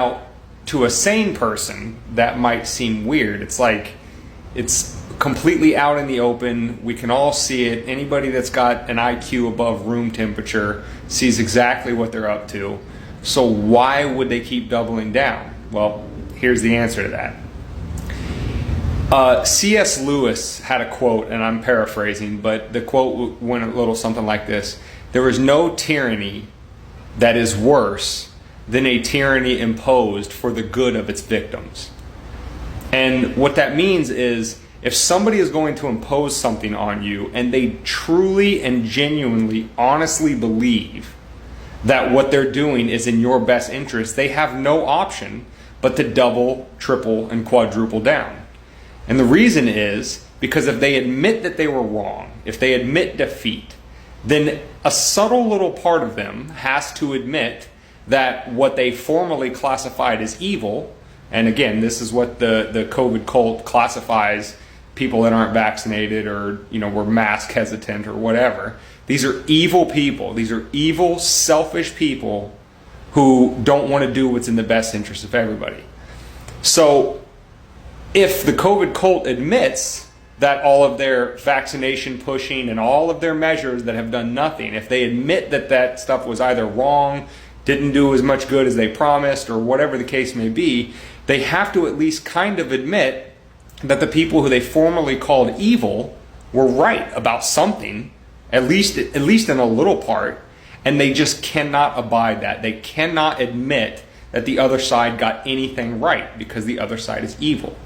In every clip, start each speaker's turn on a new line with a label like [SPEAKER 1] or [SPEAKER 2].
[SPEAKER 1] Now, to a sane person, that might seem weird. It's like, it's completely out in the open. We can all see it. Anybody that's got an IQ above room temperature sees exactly what they're up to. So why would they keep doubling down? Well, here's the answer to that. C.S. Lewis had a quote, and I'm paraphrasing, but the quote went a little something like this: "There is no tyranny that is worse than a tyranny imposed for the good of its victims." And what that means is, if somebody is going to impose something on you and they truly and genuinely, honestly believe that what they're doing is in your best interest, they have no option but to double, triple, and quadruple down. And the reason is because if they admit that they were wrong, if they admit defeat, then a subtle little part of them has to admit that what they formerly classified as evil, and again, this is what the COVID cult classifies people that aren't vaccinated or, were mask hesitant or whatever. These are evil people. These are evil, selfish people who don't want to do what's in the best interest of everybody. So if the COVID cult admits that all of their vaccination pushing and all of their measures that have done nothing, if they admit that that stuff was either wrong, didn't do as much good as they promised, or whatever the case may be, they have to at least kind of admit that the people who they formerly called evil were right about something, at least in a little part, and they just cannot abide that. They cannot admit that the other side got anything right because the other side is evil.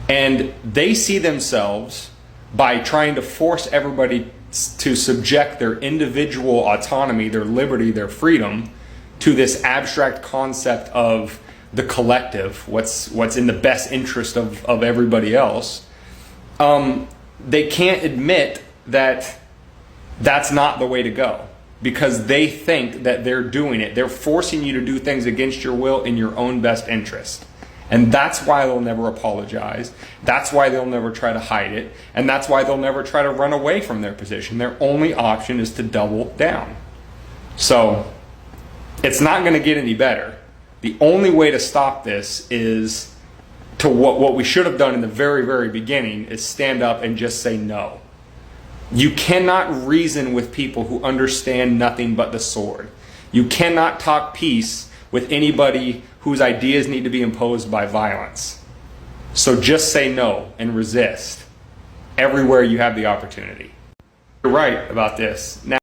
[SPEAKER 1] And they see themselves, by trying to force everybody to subject their individual autonomy, their liberty, their freedom, to this abstract concept of the collective, what's in the best interest of everybody else. They can't admit that that's not the way to go, because they think that they're doing it. They're forcing you to do things against your will in your own best interest. And that's why they'll never apologize. That's why they'll never try to hide it. And that's why they'll never try to run away from their position. Their only option is to double down. So it's not going to get any better. The only way to stop this is to what we should have done in the very, very beginning, is stand up and just say no. You cannot reason with people who understand nothing but the sword. You cannot talk peace with anybody whose ideas need to be imposed by violence. So just say no and resist everywhere you have the opportunity. You're right about this. Now,